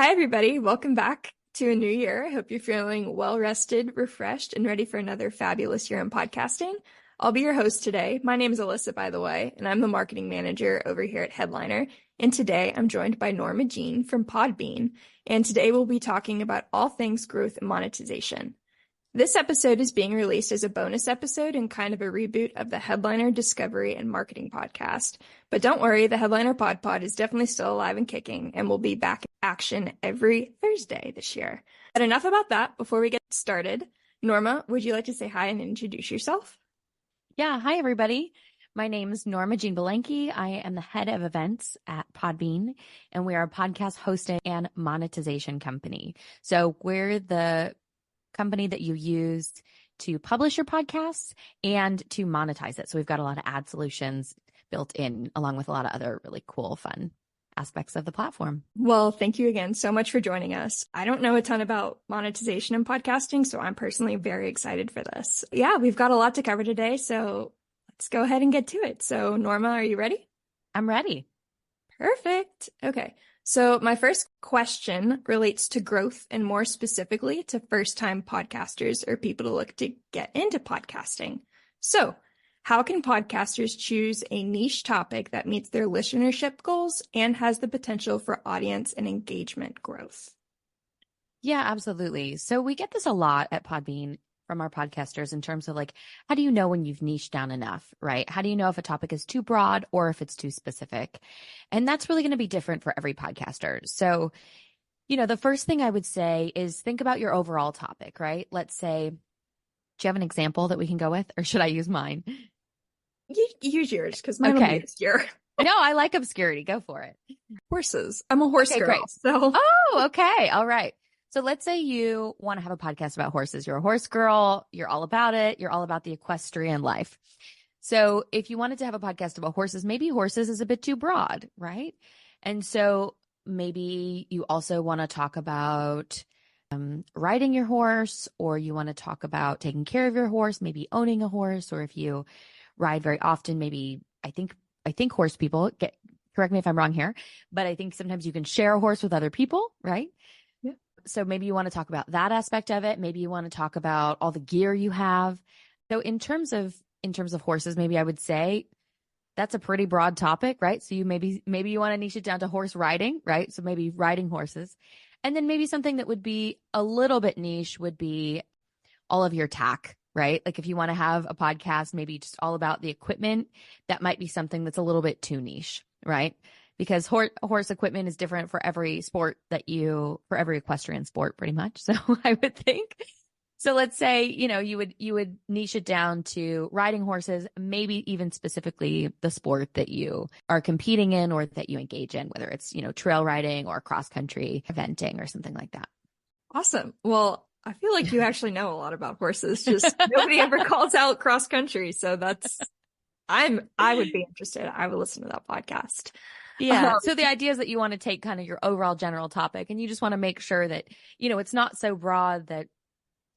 Hi, everybody. Welcome back to a new year. I hope you're feeling well rested, refreshed, and ready for another fabulous year in podcasting. I'll be your host today. My name is Elissa, by the way, and I'm the marketing manager over here at Headliner. And today I'm joined by Norma Jean from Podbean. And today we'll be talking about all things growth and monetization. This episode is being released as a bonus episode and kind of a reboot of the Headliner Discovery and Marketing podcast. But don't worry, the Headliner Pod is definitely still alive and kicking and will be back in action every Thursday this year. But enough about that. Before we get started, Norma, would you like to say hi and introduce yourself? Yeah, hi everybody. My name is Norma Jean. I am the head of events at Podbean, and we are a podcast hosting and monetization company. So we're the company that you use to publish your podcasts and to monetize it. So we've got a lot of ad solutions built in, along with a lot of other really cool, fun aspects of the platform. Well, thank you again so much for joining us. I don't know a ton about monetization and podcasting, so I'm personally very excited for this. Yeah, we've got a lot to cover today, so let's go ahead and get to it. So Norma, are you ready? I'm ready. Perfect. Okay. So my first question relates to growth and more specifically to first-time podcasters or people to look to get into podcasting. So how can podcasters choose a niche topic that meets their listenership goals and has the potential for audience and engagement growth? Yeah, absolutely. So we get this a lot at Podbean from our podcasters in terms of like, how do you know when you've niched down enough, right? How do you know if a topic is too broad or if it's too specific? And that's really going to be different for every podcaster. So, the first thing I would say is think about your overall topic, right? Let's say, do you have an example that we can go with, or should I use mine? Use yours, because mine will be obscure. No, I like obscurity. Go for it. Horses. I'm a horse girl. Great. So. Oh, okay. All right. So let's say you want to have a podcast about horses. You're a horse girl. You're all about it. You're all about the equestrian life. So if you wanted to have a podcast about horses, maybe horses is a bit too broad, right? And so maybe you also want to talk about riding your horse, or you want to talk about taking care of your horse, maybe owning a horse, or if you ride very often, maybe I think horse people correct me if I'm wrong here, but I think sometimes you can share a horse with other people, right? So maybe you want to talk about that aspect of it. Maybe you want to talk about all the gear you have. So in terms of horses, maybe I would say that's a pretty broad topic, right? So maybe you want to niche it down to horse riding, right? So maybe riding horses. And then maybe something that would be a little bit niche would be all of your tack, right? Like if you want to have a podcast, maybe just all about the equipment, that might be something that's a little bit too niche, right? Because horse equipment is different for every sport for every equestrian sport, pretty much. So I would think. So let's say, you would niche it down to riding horses, maybe even specifically the sport that you are competing in or that you engage in, whether it's, trail riding or cross country eventing or something like that. Awesome. Well, I feel like you actually know a lot about horses. Just nobody ever calls out cross country. So I would be interested. I would listen to that podcast. Yeah. So the idea is that you want to take kind of your overall general topic, and you just want to make sure that, it's not so broad that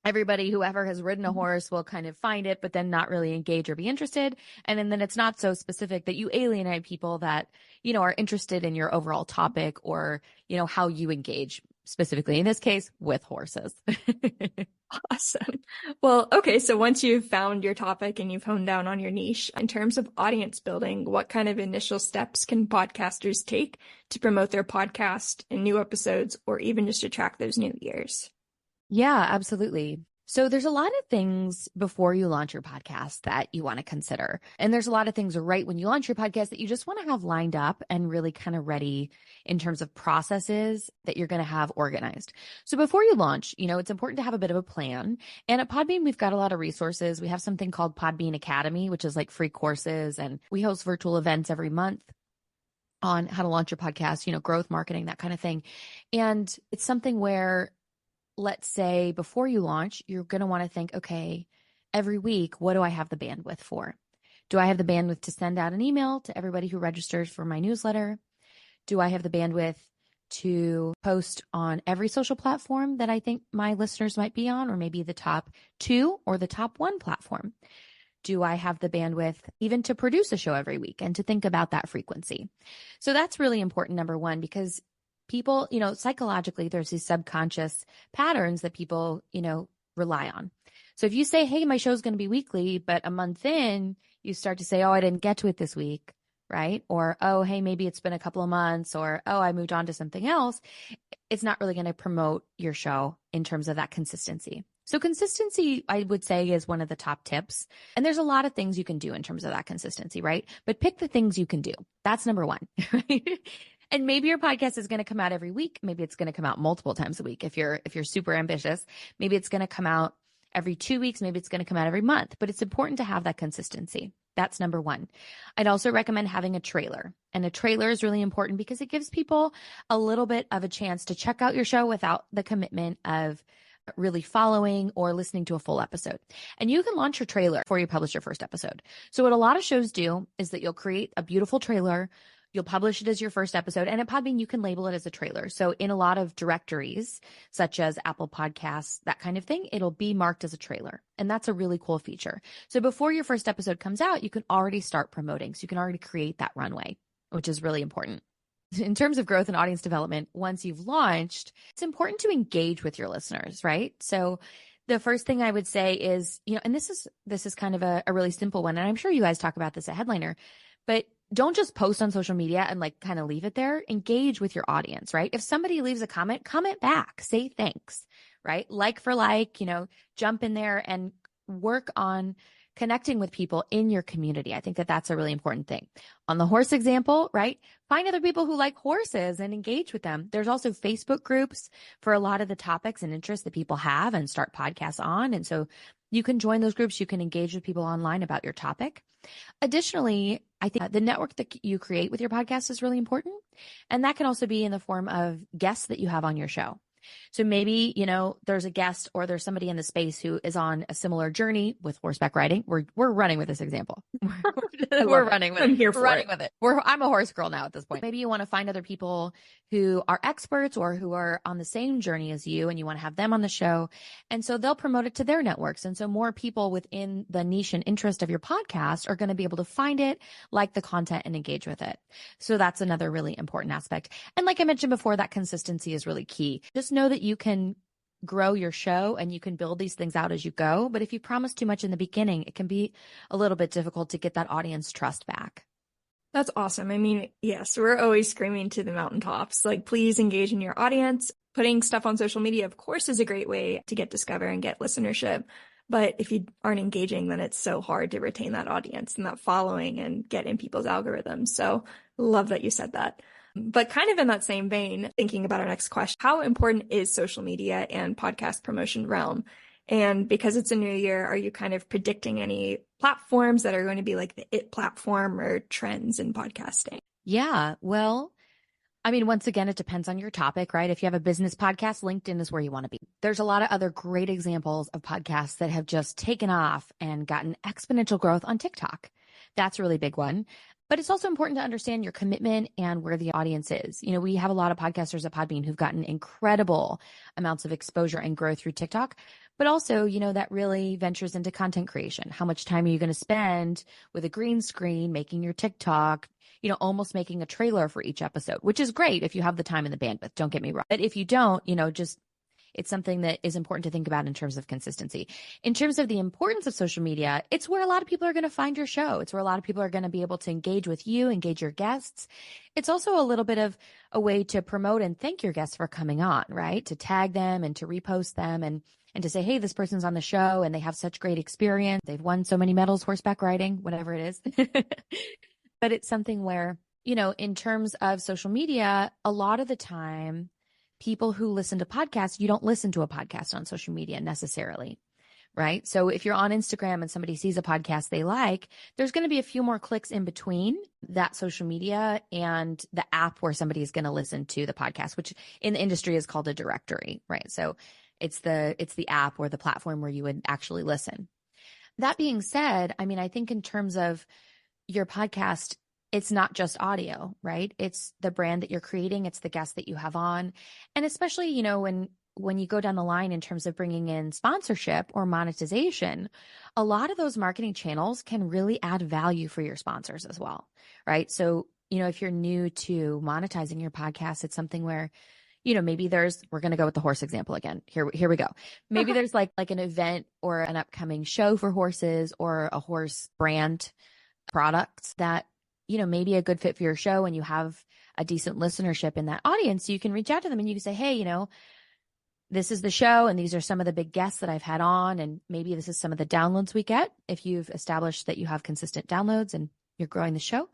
everybody, whoever has ridden a horse, will kind of find it, but then not really engage or be interested. And then it's not so specific that you alienate people that, are interested in your overall topic or, how you engage specifically, in this case, with horses. Awesome. Well, okay. So once you've found your topic and you've honed down on your niche, in terms of audience building, what kind of initial steps can podcasters take to promote their podcast in new episodes or even just attract those new ears? Yeah, absolutely. So there's a lot of things before you launch your podcast that you want to consider. And there's a lot of things right when you launch your podcast that you just want to have lined up and really kind of ready in terms of processes that you're going to have organized. So before you launch, it's important to have a bit of a plan. And at Podbean, we've got a lot of resources. We have something called Podbean Academy, which is like free courses. And we host virtual events every month on how to launch your podcast, growth marketing, that kind of thing. And it's something where, let's say before you launch, you're going to want to think, okay, every week, what do I have the bandwidth for? Do I have the bandwidth to send out an email to everybody who registers for my newsletter? Do I have the bandwidth to post on every social platform that I think my listeners might be on, or maybe the top 2 or the top 1 platform? Do I have the bandwidth even to produce a show every week and to think about that frequency? So that's really important, number one, because People, psychologically, there's these subconscious patterns that people, rely on. So if you say, hey, my show's going to be weekly, but a month in, you start to say, oh, I didn't get to it this week, right? Or, oh, hey, maybe it's been a couple of months, or, oh, I moved on to something else. It's not really going to promote your show in terms of that consistency. So consistency, I would say, is one of the top tips. And there's a lot of things you can do in terms of that consistency, right? But pick the things you can do. That's number one, right? And maybe your podcast is going to come out every week. Maybe it's going to come out multiple times a week. If you're super ambitious, maybe it's going to come out every 2 weeks. Maybe it's going to come out every month, but it's important to have that consistency. That's number one. I'd also recommend having a trailer, and a trailer is really important because it gives people a little bit of a chance to check out your show without the commitment of really following or listening to a full episode. And you can launch your trailer before you publish your first episode. So what a lot of shows do is that you'll create a beautiful trailer. You'll publish it as your first episode. And at Podbean, you can label it as a trailer. So in a lot of directories, such as Apple Podcasts, that kind of thing, it'll be marked as a trailer. And that's a really cool feature. So before your first episode comes out, you can already start promoting. So you can already create that runway, which is really important. In terms of growth and audience development, once you've launched, it's important to engage with your listeners, right? So the first thing I would say is, and this is kind of a really simple one. And I'm sure you guys talk about this at Headliner, but don't just post on social media and kind of leave it there. Engage with your audience, right? If somebody leaves a comment back, say thanks, right? Like for like, jump in there and work on connecting with people in your community. I think that that's a really important thing. On the horse example, right? Find other people who like horses and engage with them. There's also Facebook groups for a lot of the topics and interests that people have and start podcasts on. And so you can join those groups. You can engage with people online about your topic. Additionally, I think the network that you create with your podcast is really important. And that can also be in the form of guests that you have on your show. So maybe, there's a guest or there's somebody in the space who is on a similar journey with horseback riding. We're running with this example. We're running with it. I'm here for running it. with it. I'm a horse girl now at this point. Maybe you want to find other people who are experts or who are on the same journey as you, and you want to have them on the show. And so they'll promote it to their networks. And so more people within the niche and interest of your podcast are going to be able to find it, like the content, and engage with it. So that's another really important aspect. And like I mentioned before, that consistency is really key. Just know that you can grow your show and you can build these things out as you go. But if you promise too much in the beginning, it can be a little bit difficult to get that audience trust back. That's awesome. I mean, yes, we're always screaming to the mountaintops, please engage in your audience. Putting stuff on social media, of course, is a great way to get discovered and get listenership. But if you aren't engaging, then it's so hard to retain that audience and that following and get in people's algorithms. So love that you said that. But kind of in that same vein, thinking about our next question, how important is social media and podcast promotion realm? And because it's a new year, are you kind of predicting any platforms that are going to be like the it platform or trends in podcasting? Yeah, well, I mean, once again, it depends on your topic, right? If you have a business podcast, LinkedIn is where you want to be. There's a lot of other great examples of podcasts that have just taken off and gotten exponential growth on TikTok. That's a really big one. But it's also important to understand your commitment and where the audience is. We have a lot of podcasters at Podbean who've gotten incredible amounts of exposure and growth through TikTok, but also, that really ventures into content creation. How much time are you going to spend with a green screen, making your TikTok, almost making a trailer for each episode, which is great if you have the time and the bandwidth. Don't get me wrong. But if you don't, it's something that is important to think about in terms of consistency. In terms of the importance of social media, it's where a lot of people are going to find your show. It's where a lot of people are going to be able to engage with you, engage your guests. It's also a little bit of a way to promote and thank your guests for coming on, right? To tag them and to repost them and to say, hey, this person's on the show and they have such great experience. They've won so many medals, horseback riding, whatever it is. But it's something where, in terms of social media, a lot of the time, people who listen to podcasts, you don't listen to a podcast on social media necessarily, right? So if you're on Instagram and somebody sees a podcast they like, there's going to be a few more clicks in between that social media and the app where somebody is going to listen to the podcast, which in the industry is called a directory, right? So it's the app or the platform where you would actually listen. That being said, I mean, I think in terms of your podcast, it's not just audio, right? It's the brand that you're creating. It's the guests that you have on. And especially, when you go down the line in terms of bringing in sponsorship or monetization, a lot of those marketing channels can really add value for your sponsors as well, right? So if you're new to monetizing your podcast, it's something where, maybe we're going to go with the horse example again. Here we go. Maybe there's like an event or an upcoming show for horses or a horse brand product that, maybe a good fit for your show, and you have a decent listenership in that audience. You can reach out to them and you can say, hey, this is the show and these are some of the big guests that I've had on. And maybe this is some of the downloads we get if you've established that you have consistent downloads and you're growing the show.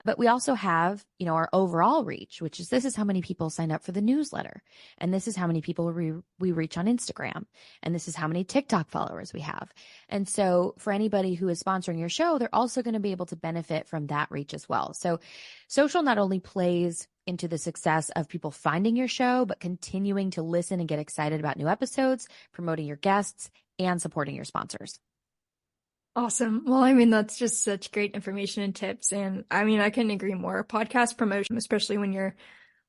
But we also have, our overall reach, which is this is how many people sign up for the newsletter. And this is how many people we reach on Instagram. And this is how many TikTok followers we have. And so for anybody who is sponsoring your show, they're also going to be able to benefit from that reach as well. So social not only plays into the success of people finding your show, but continuing to listen and get excited about new episodes, promoting your guests, and supporting your sponsors. Awesome. Well, that's just such great information and tips. And I couldn't agree more. Podcast promotion, especially when you're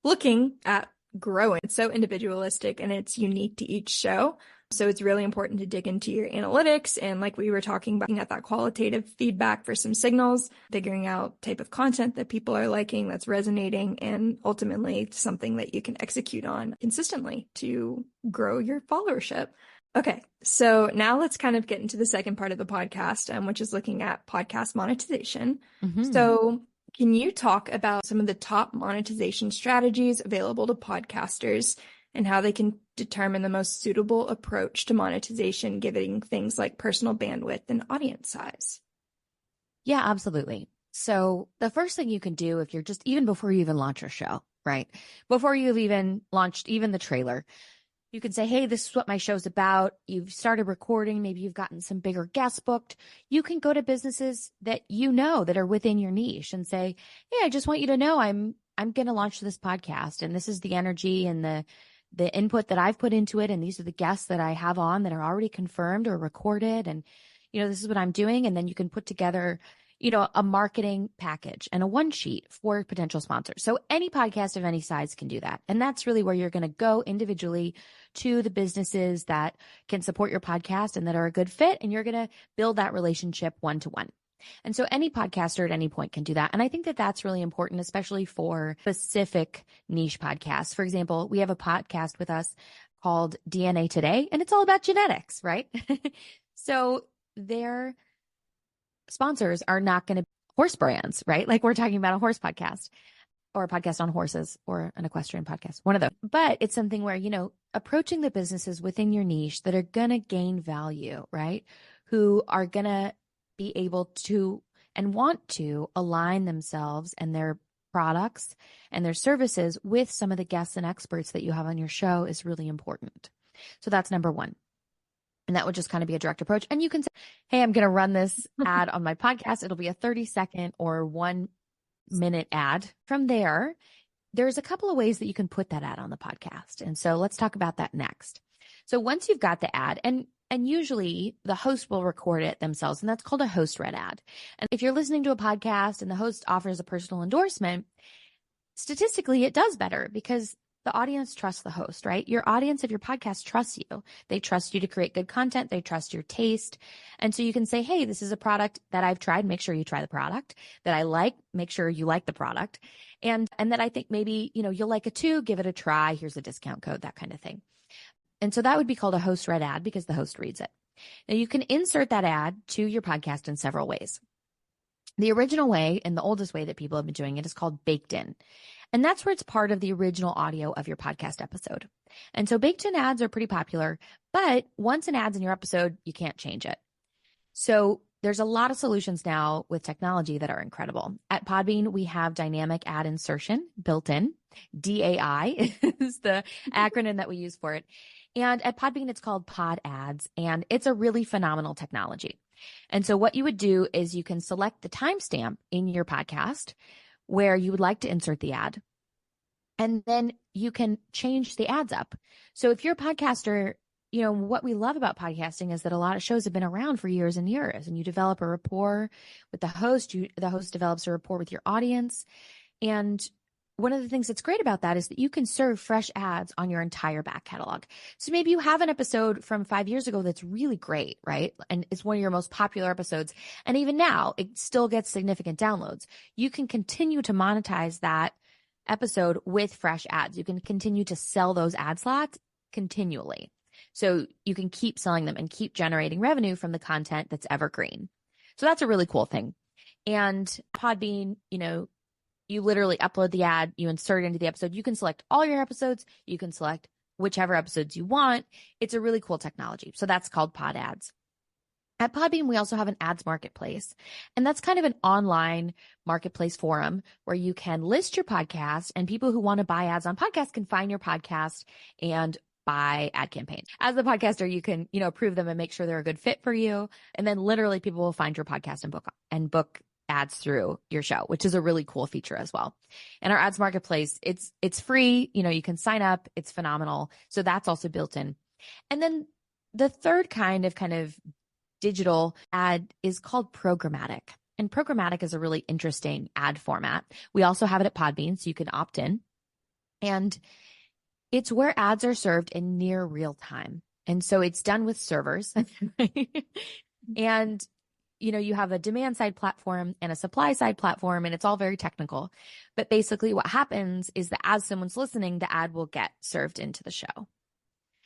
looking at growing, it's so individualistic and it's unique to each show. So it's really important to dig into your analytics. And like we were talking about, looking at that qualitative feedback for some signals, figuring out type of content that people are liking, that's resonating, and ultimately something that you can execute on consistently to grow your followership. Okay, so now let's kind of get into the second part of the podcast, which is looking at podcast monetization. Mm-hmm. So can you talk about some of the top monetization strategies available to podcasters and how they can determine the most suitable approach to monetization, given things like personal bandwidth and audience size? Yeah, absolutely. So the first thing you can do if you're even before you even launch your show, right? Before you've even launched even the trailer, you can say, hey, this is what my show's about. You've started recording. Maybe you've gotten some bigger guests booked. You can go to businesses that that are within your niche and say, hey, I just want you to know I'm going to launch this podcast. And this is the energy and the input that I've put into it. And these are the guests that I have on that are already confirmed or recorded. And, this is what I'm doing. And then you can put together a marketing package and a one sheet for potential sponsors. So any podcast of any size can do that. And that's really where you're going to go individually to the businesses that can support your podcast and that are a good fit. And you're going to build that relationship one-to-one. And so any podcaster at any point can do that. And I think that that's really important, especially for specific niche podcasts. For example, we have a podcast with us called DNA Today, and it's all about genetics, right? So their sponsors are not going to be horse brands, right? Like we're talking about a horse podcast or a podcast on horses or an equestrian podcast, one of those. But it's something where, approaching the businesses within your niche that are going to gain value, right? Who are going to be able to and want to align themselves and their products and their services with some of the guests and experts that you have on your show is really important. So that's number one. And that would just kind of be a direct approach. And you can say, hey, I'm going to run this ad on my podcast. It'll be a 30-second or 1-minute ad. From there, there's a couple of ways that you can put that ad on the podcast. And so let's talk about that next. So once you've got the ad, and usually the host will record it themselves, and that's called a host read ad. And if you're listening to a podcast and the host offers a personal endorsement, statistically it does better because the audience trusts the host, right? Your audience of your podcast trusts you. They trust you to create good content. They trust your taste. And so you can say, hey, this is a product that I've tried. Make sure you try the product. That I like. Make sure you like the product. And that I think maybe, you'll like it too. Give it a try. Here's a discount code, that kind of thing. And so that would be called a host read ad because the host reads it. Now you can insert that ad to your podcast in several ways. The original way and the oldest way that people have been doing it is called baked in. And that's where it's part of the original audio of your podcast episode. And so baked in ads are pretty popular, but once an ad's in your episode, you can't change it. So there's a lot of solutions now with technology that are incredible. At Podbean, we have dynamic ad insertion built in. DAI is the acronym that we use for it. And at Podbean, it's called Pod Ads, and it's a really phenomenal technology. And so what you would do is you can select the timestamp in your podcast where you would like to insert the ad, and then you can change the ads up. So if you're a podcaster, what we love about podcasting is that a lot of shows have been around for years and years, and you develop a rapport with the host. The host develops a rapport with your audience. And one of the things that's great about that is that you can serve fresh ads on your entire back catalog. So maybe you have an episode from 5 years ago that's really great, right? And it's one of your most popular episodes. And even now, it still gets significant downloads. You can continue to monetize that episode with fresh ads. You can continue to sell those ad slots continually. So you can keep selling them and keep generating revenue from the content that's evergreen. So that's a really cool thing. And Podbean, you literally upload the ad, you insert it into the episode. You can select all your episodes. You can select whichever episodes you want. It's a really cool technology. So that's called Pod Ads. At Podbean, we also have an ads marketplace, and that's kind of an online marketplace forum where you can list your podcast, and people who want to buy ads on podcasts can find your podcast and buy ad campaigns. As a podcaster, you can, approve them and make sure they're a good fit for you. And then literally people will find your podcast and book ads through your show, which is a really cool feature as well. And our ads marketplace, it's free. You can sign up. It's phenomenal. So that's also built in. And then the third kind of digital ad is called programmatic. And programmatic is a really interesting ad format. We also have it at Podbean, so you can opt in. And it's where ads are served in near real time. And so it's done with servers. And you have a demand side platform and a supply side platform, and it's all very technical. But basically what happens is that as someone's listening, the ad will get served into the show.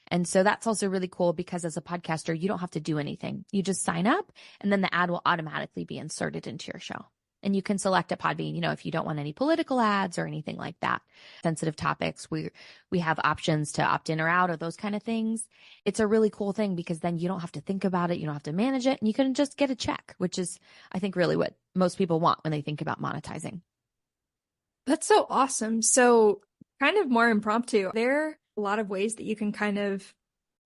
And so that's also really cool because as a podcaster, you don't have to do anything. You just sign up and then the ad will automatically be inserted into your show. And you can select at Podbean, if you don't want any political ads or anything like that, sensitive topics, we have options to opt in or out of those kind of things. It's a really cool thing because then you don't have to think about it. You don't have to manage it, and you can just get a check, which is, I think, really what most people want when they think about monetizing. That's so awesome. So kind of more impromptu, there are a lot of ways that you can kind of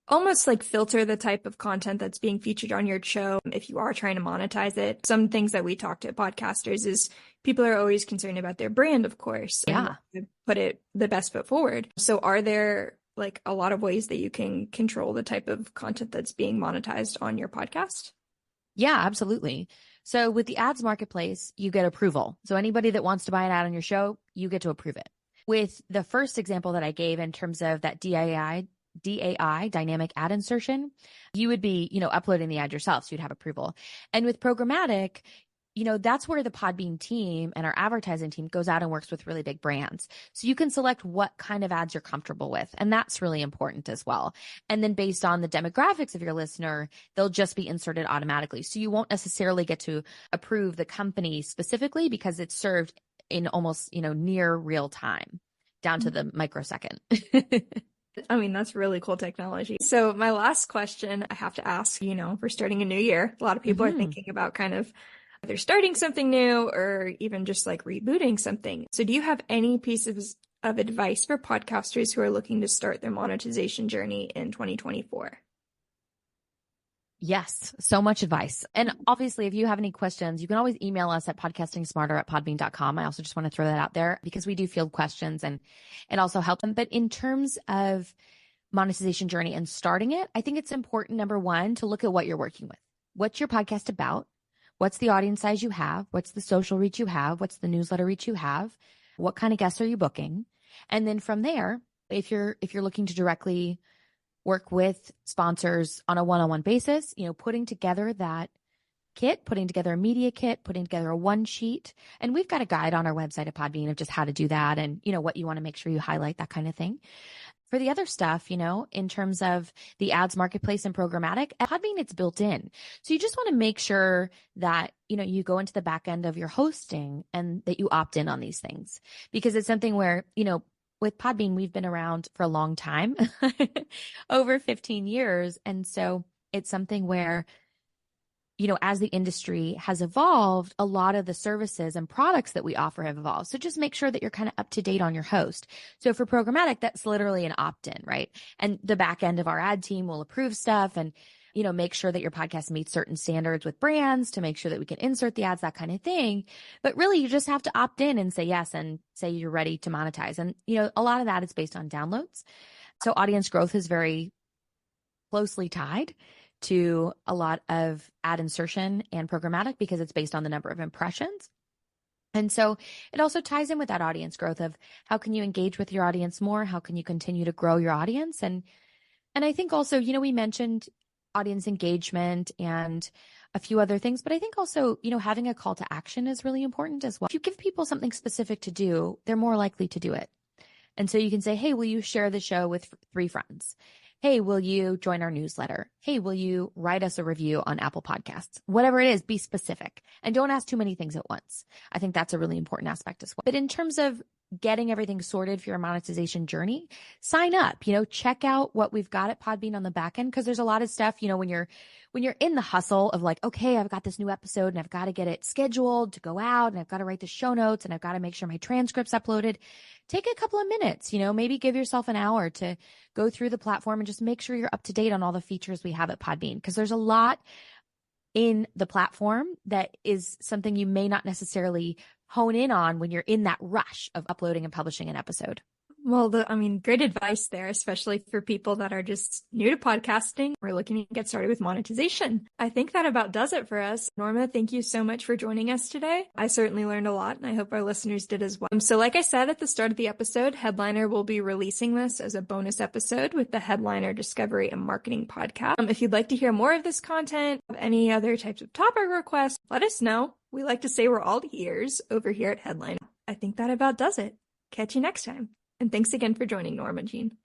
almost like filter the type of content that's being featured on your show if you are trying to monetize it. Some things that we talk to podcasters is people are always concerned about their brand, of course, Yeah. and put it the best foot forward. So are there like a lot of ways that you can control the type of content that's being monetized on your podcast? Yeah, absolutely. So with the ads marketplace, you get approval. So anybody that wants to buy an ad on your show, you get to approve it. With the first example that I gave in terms of that DAI, dynamic ad insertion, you would be, uploading the ad yourself. So you'd have approval. And with programmatic, that's where the Podbean team and our advertising team goes out and works with really big brands. So you can select what kind of ads you're comfortable with. And that's really important as well. And then based on the demographics of your listener, they'll just be inserted automatically. So you won't necessarily get to approve the company specifically because it's served in almost, near real time, down to the microsecond. I mean, that's really cool technology. So my last question I have to ask, we're starting a new year. A lot of people are thinking about kind of either starting something new or even just like rebooting something. So do you have any pieces of advice for podcasters who are looking to start their monetization journey in 2024? Yes, so much advice. And obviously, if you have any questions, you can always email us at podcastingsmarter@podbean.com. I also just want to throw that out there because we do field questions and also help them. But in terms of monetization journey and starting it, I think it's important, number one, to look at what you're working with. What's your podcast about? What's the audience size you have? What's the social reach you have? What's the newsletter reach you have? What kind of guests are you booking? And then from there, if you're looking to directly work with sponsors on a one-on-one basis, putting together that kit, putting together a media kit, putting together a one sheet. And we've got a guide on our website at Podbean of just how to do that and, what you want to make sure you highlight, that kind of thing. For the other stuff, in terms of the ads marketplace and programmatic, at Podbean, it's built in. So you just want to make sure that, you go into the back end of your hosting and that you opt in on these things, because it's something where, with Podbean, we've been around for a long time, over 15 years. And so it's something where, as the industry has evolved, a lot of the services and products that we offer have evolved. So just make sure that you're kind of up to date on your host. So for programmatic, that's literally an opt-in, right? And the back end of our ad team will approve stuff and, make sure that your podcast meets certain standards with brands to make sure that we can insert the ads, that kind of thing. But really, you just have to opt in and say yes and say you're ready to monetize. And, a lot of that is based on downloads. So audience growth is very closely tied to a lot of ad insertion and programmatic because it's based on the number of impressions. And so it also ties in with that audience growth of how can you engage with your audience more? How can you continue to grow your audience? And I think also, we mentioned audience engagement and a few other things, but I think also, having a call to action is really important as well. If you give people something specific to do, they're more likely to do it. And so you can say, hey, will you share the show with 3 friends? Hey, will you join our newsletter? Hey, will you write us a review on Apple Podcasts? Whatever it is, be specific and don't ask too many things at once. I think that's a really important aspect as well. But in terms of getting everything sorted for your monetization journey, sign up, check out what we've got at Podbean on the back end, because there's a lot of stuff, when you're in the hustle of like, okay, I've got this new episode and I've got to get it scheduled to go out and I've got to write the show notes and I've got to make sure my transcript's uploaded. Take a couple of minutes, maybe give yourself an hour to go through the platform and just make sure you're up to date on all the features we have at Podbean, because there's a lot in the platform that is something you may not necessarily hone in on when you're in that rush of uploading and publishing an episode. Well, great advice there, especially for people that are just new to podcasting or looking to get started with monetization. I think that about does it for us. Norma, thank you so much for joining us today. I certainly learned a lot, and I hope our listeners did as well. So like I said at the start of the episode, Headliner will be releasing this as a bonus episode with the Headliner Discovery and Marketing podcast. If you'd like to hear more of this content, or any other types of topic requests, let us know. We like to say we're all ears over here at Headliner. I think that about does it. Catch you next time. And thanks again for joining, Norma Jean.